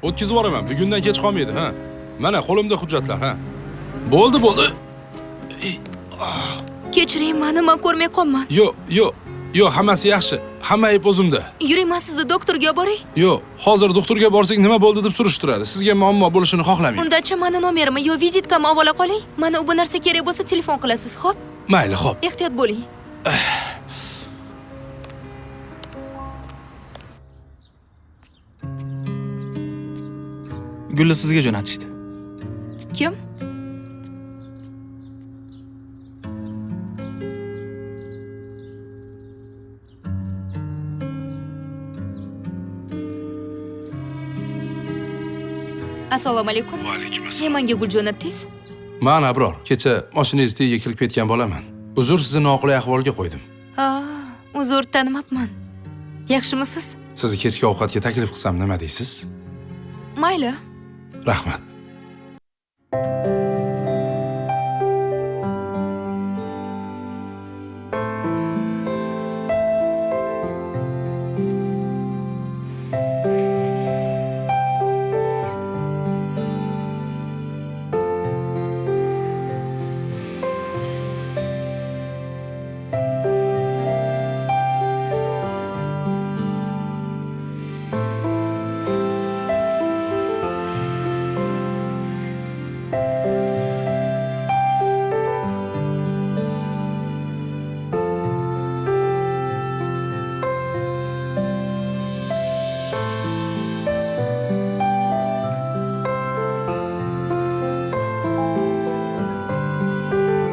O'tkazib yuboraman. Bugundan kech qolmaydi, ha. Mana qo'limda hujjatlar, ha. Bo'ldi. Kechiring, meni men ko'rmay qolman. Yo'q, hammasi yaxshi. Hamma ayb o'zimda. Yuring, men sizni doktorga boray. Yo'q, hozir doktorga borsak nima bo'ldi deb surishtiradi. Sizga muammo bo'lishini xohlamayman. Undacha meni nomerimni yo vizitkamni olib ola qoling. Mana bu narsa kerak bo'lsa telefon qilasiz, xo'p? Mayli, xo'p. Ehtiyot bo'ling. Gulni sizga jo'natishdi. Kim? Assalomu alaykum. Va alaykum assalom. Menga gul jo'natdingiz? Men Abror, kecha mashinangiz tagiga kirib ketgan bo'laman. Uzr, sizni noqulay ahvolga qo'ydim. Uzr, tanimabman. Yaxshimisiz? Sizni kechki ovqatga taklif qilsam nima deysiz? Mayli. Rahmat.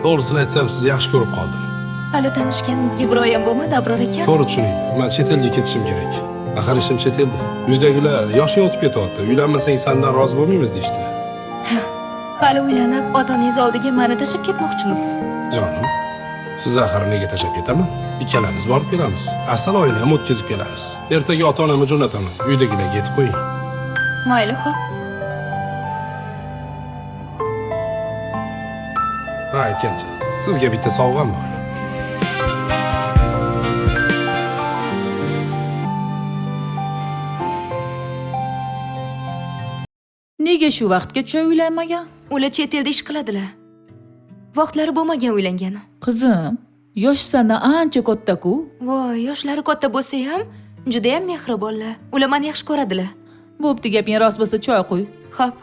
To'g'risini aytsam, sizni yaxshi ko'rib qoldim. Hali tanishganimizga bir oyam bo'lmadi, Abror aka. To'g'ri tushuning. Men chet elga ketishim kerak. Axir ishim chet elda. Uydagilar yoshing o'tib ketyapti. Uylanmasang sendan rozi bo'lmaymiz deyshti. Hali uylanib, ota-onangiz oldiga meni tashlab ketmoqchimisiz? Jonim, siz axir nega tashlab ketaman? Ikkalamiz borib kelamiz. Asal oyini ham o'tkazib kelamiz. Ertaga ota-onamni jo'nataman. Uydagilarga aytib qo'ying. Mayli, xo'p. Ha, aytgancha. Sizga bitta sovg'am bor. Nega shu vaqtgacha uylanmagan? Ular chet elda ish qiladilar. Vaqtlari bo'lmagan uylangan. Qizim, yosh sandan ancha katta-ku. Voy, yoshlari katta bo'lsa ham, juda ham mehribonlar. Ular meni yaxshi ko'radilar. Bo'pti, gaping rost bo'lsa choy qo'y. Xo'p.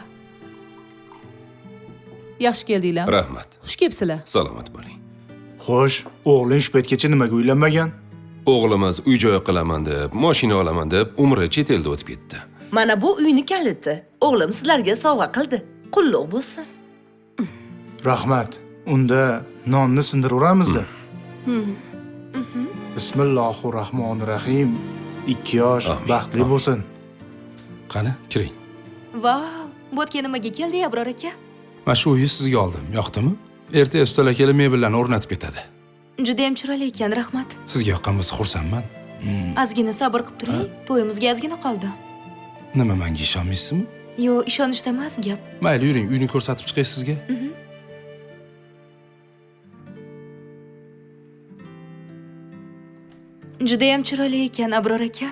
Yaxshi keldinglar. Rahmat. Xush kelibsizlar. Salomat bo'ling. Xo'sh, o'g'ling shu paytgacha nimaga uylanmagan? O'g'limiz uy-joy qilaman deb, mashina olaman deb, umri chet elda o'tib ketdi. Mana bu uyni kaliti. O'g'lim sizlarga sovg'a qildi. Qulluq bo'lsin. Rahmat. Unda nonni sindiravramizda. Bismillahirrohmanirrohim. 2 yosh Amin. baxtli bo'lsin. Qani, kiring. Vau, bo'tga nimaga keldi, Abror aka? Mana shu uyni sizga oldim. Yoqdimi? Ertaga ustalar kelib mebellarni o'rnatib ketadi. Juda ham chiroyli ekan, rahmat. Sizga yoqqan bo'lsa xursandman. Ozgina sabr qilib turing. To'yimizga ozgina qoldi. Nima, menga ishonmaysizmi? Yo, ishonishda emas gap. Mayli, yuring, uyni ko'rsatib chiqay sizga. Juda ham chiroyli ekan, Abror aka.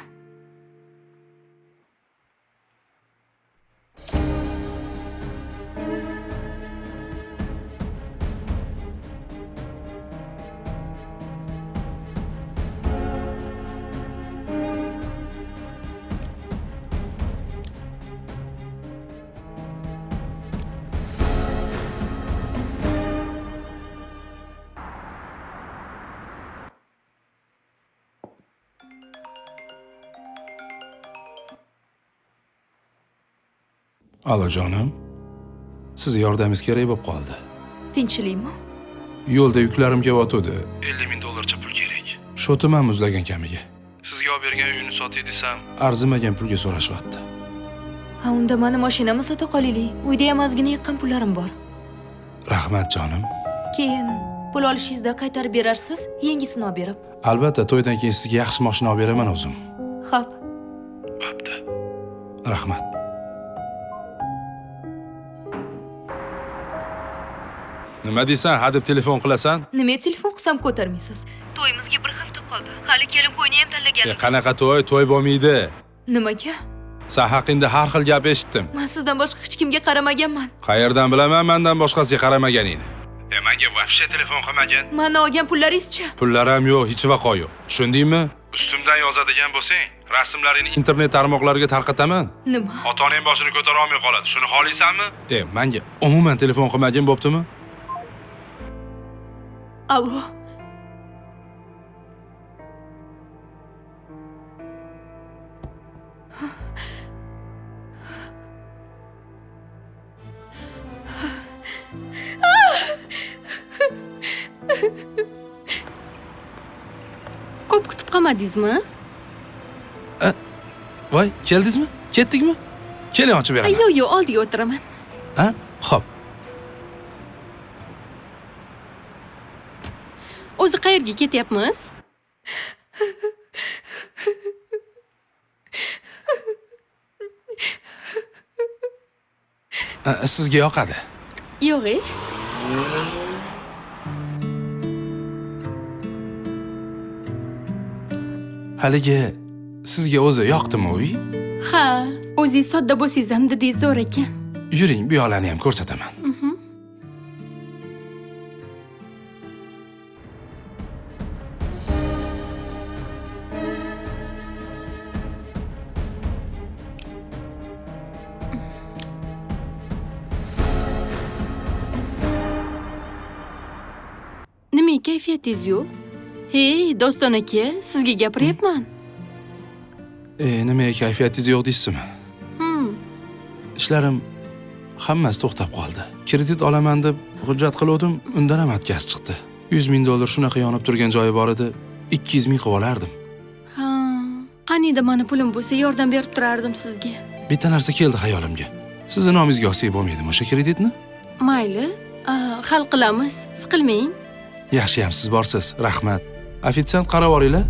Alo jonim. Sizga yordamingiz kerak bo'lib qoldi. Tinchlikmi? Yo'lda yuklarim kelyotdi. 50,000 dollarcha pul kerak. Shotiman muzlagan kamiga. Sizga olib bergan uyni sotay desam, arzimagan pulga so'rashyapti. Ha, unda meni mashinamni sota qolaylik. Uyda ham ozgina yiqqan pullarim bor. Rahmat jonim. Keyin pul olishingizda qaytarib berarsiz, yangisini olib berib. Albatta, to'ydan keyin sizga yaxshi mashina olib beraman o'zim. Xo'p. Bo'pti. Rahmat. Nima deysan? Hadeb telefon qilasan? Nima telefon qilsam ko'tarmaysiz? To'yimizga bir hafta qoldi. Hali kelib qo'yni ham tanlaganim. Qanaqa to'y? To'y bo'lmaydi. Nimaga? Sen haqingda har xil gap eshitdim. Men sizdan boshqa hech kimga qaramaganman. Qayerdan bilaman mendan boshqasiga qaramaganingni? Menga vobshe telefon qilmagan. Mana olgan pullaringiz-chi? Pullarim yo'q, hech vaqo yo'q. Tushundingmi? Ustimdan yozadigan bo'lsang, rasmlaringni internet tarmoqlariga tarqataman. Nima? Ota-onang boshini ko'tara olmay qoladi. Shuni xohlaysanmi? Menga umuman telefon qilmagin bo'ptimi? Allo. Ko'p kutib qolmadingizmi? Voy, keldingizmi? Ketdikmi? Keling ochib beraman. Yo'q, oldiga o'tiraman. Ha? Xo'p. O'zi qayerga ketyapmiz? Sizga yoqadi. Yo'q. Haligi sizga o'zi yoqdimi uy? Ha, o'zingiz sodda bo'lsangiz ham didingiz zo'r ekan. Yuring, bu yoqlarni ham ko'rsataman. Nima kayfiyatingiz yo'q? Hey, Doston aka, sizga gapiryapman. Nimaga kayfiyatingiz yo'q deysizmi? Ishlarim hammasi to'xtab qoldi. Kredit olaman deb hujjat qildim, undan ham atkaz chiqdi. $100,000 shunaqa yonib turgan joyi bor edi, 200,000 qilib olardim. Ha, qaniydi mani pulim bo'lsa yordam berib turardim sizga. Bitta narsa keldi xayolimga. Sizni nomingizga olsak bo'lmaydimi o'sha kreditni? Mayli, hal qilamiz. Siqilmang. Yaxshi ham siz borsiz. Rahmat. Ofitsiant qarab oringlar.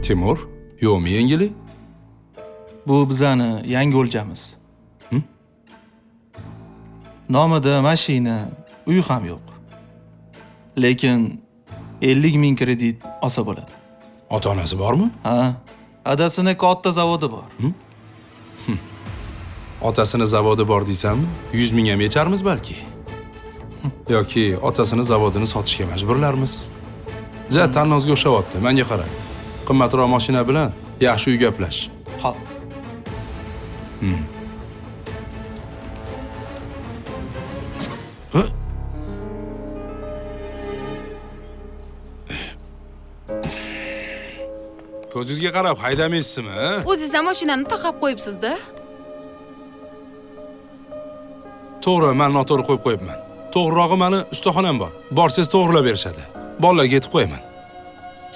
Timur, yo'qmi yengili? Bu bizani yangi o'ljamiz. Nomida mashina, uy ham yo'q. Lekin 50,000 kredit olsa bo'ladi. Ota-onasi bormi? Ha, adasini katta zavodi bor. Otasini zavodi bor deysanmi? 100,000 ham yecharmiz balki. Yoki otasini zavodini sotishga majburlarmiz. Ja, tanlozga o'xshayapti. Menga qara. Qimmatroq mashina bilan yaxshi uy gaplash. Xo'p. Ko'zingizga qarab haydamaysizmi? O'zingiz ham mashinani taqab qo'yibsiz-da. To'g'ri, men noto'g'ri qo'yib qo'yibman. To'g'rirog'i meni ustaxonam bor. Borsiz to'g'rilab berishadi. Bolalarga yetib qo'yaman.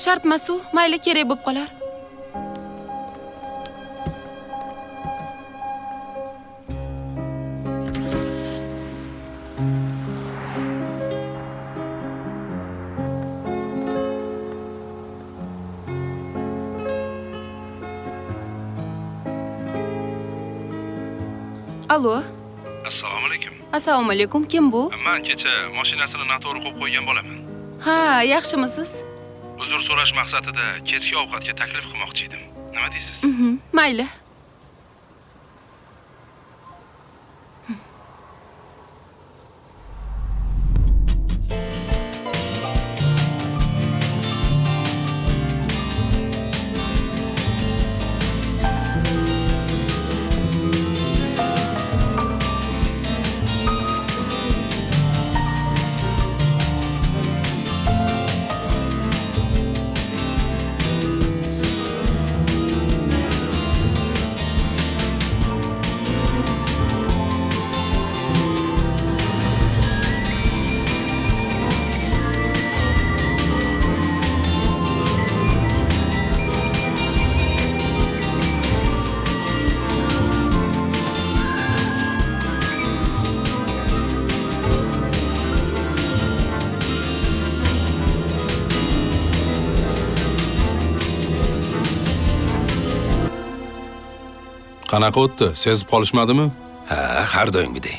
Shartmas-u, mayli kerak bo'lib qolar. Allo. Assalomu alaykum. Assalomu alaykum. Kim bu? Men kecha mashinasini noto'g'ri qo'yib qo'ygan bo'laman. Ha, yaxshimisiz? Uzr so'rash maqsadida kechki ovqatga taklif qilmoqchi edim. Nima deysiz? Mayli. Qanaqa o'tdi? Sezib qolishmadimi? Ha, har doimgidek.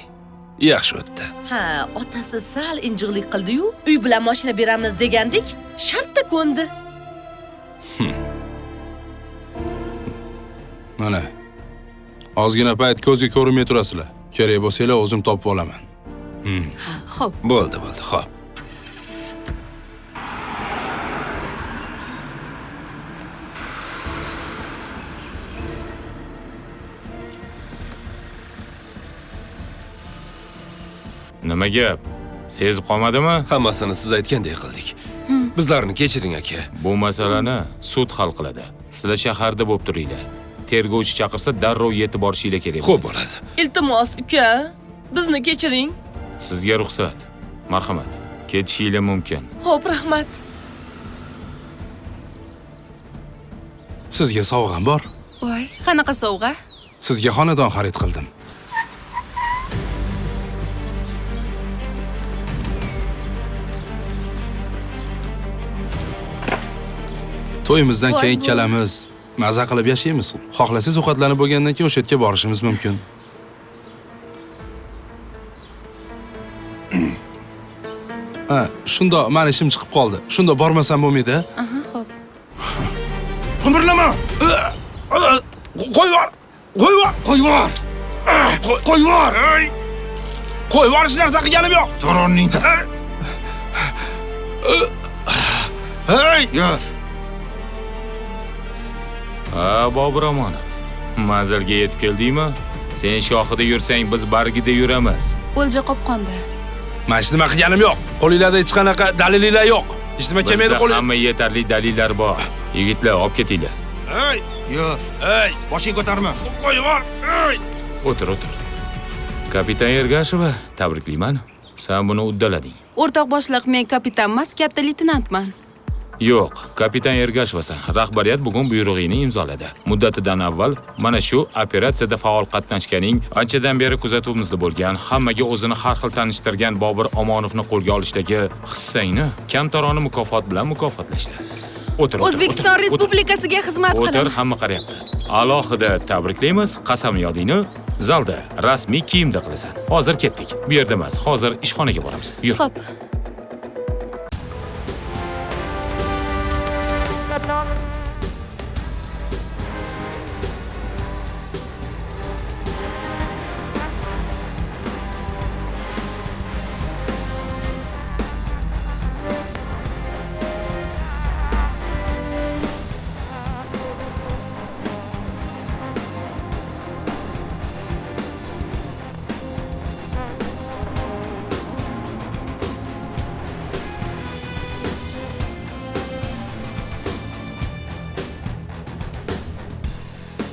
Yaxshi o'tdi. Ha, otasi sal injiqlik qildi-yu, uy bilan mashina beramiz degandik, shartda ko'ndi. Mana. Ozgina payt ko'zga ko'rinmay turasizlar. Kerak bo'lsanglar o'zim topib olaman. Xo'p. Bo'ldi, xo'p. Nima gap? Sezib qolmadimi? Hammasini siz aytgandek qildik. Bizlarni kechiring aka. Bu masalani sud hal qiladi. Sizlar shaharda bo'lib turinglar. Tergovchi chaqirsa darrov yetib borishinglar kerak. Xo'p bo'ladi. Iltimos, uka, bizni kechiring. Sizga ruxsat. Marhamat. Ketishinglar mumkin. Xo'p, rahmat. Sizga sovg'am bor. Voy, qanaqa sovg'a? Sizga xonadon xarid qildim. To'yimizdan Voy, keyin voy. kelamiz. Maza qilib yashaymiz. Xohlasangiz ovqatlanib bo'lgandan keyin o'sha yerga borishimiz mumkin. Ha, shunda meni ishim chiqib qoldi. Shunda bormasam bo'lmaydi? Aha, xo'p. Qimirlama! Qo'y bor! Qo'y bor! Qo'y bor! Qo'y bor! Qo'y bor, hech narsa qilganim yo'q. Toronning Hey! Yur. Ha, Bobur Omonov. Manzilga yetib keldingmi? Sen shoxida yursang, biz bargida yuramiz. O'lja qopqonda. Men hech nima qilganim yo'q. Qo'lingizda hech qanaqa dalilinglar yo'q. Hech nima kelmaydi Bizda qo'ling. hamma yetarli dalillar bor. Yigitlar, olib ketinglar. Hey! Yur. Hey! Boshing ko'tarma. Qo'y bor! Hey! O'tir. Kapitan Ergasheva, tabriklayman. Sen buni uddalading. O'rtoq boshliq, men kapitan emas, katta leytenantman. Yo'q, kapitan Ergashevasan. Rahbariyat bugun buyrug'ingni imzoladi. Muddatidan avval mana shu operatsiyada faol qatnashganing, anchadan beri kuzatuvimizda bo'lgan, hammaga o'zini har xil tanishtirgan Bobur Omonovni qo'lga olishdagi hissangni kamtarona mukofot bilan mukofotlashdi. O'tir. O'zbekiston Respublikasiga xizmat O'tir, qilaman. hamma qaryapti. Alohida tabriklaymiz. Qasamyodingni zalda rasmiy kiyimda qilasan. Hozir ketdik. Bu yerda emas, hozir ishxonaga boramiz. Yur. Xo'p.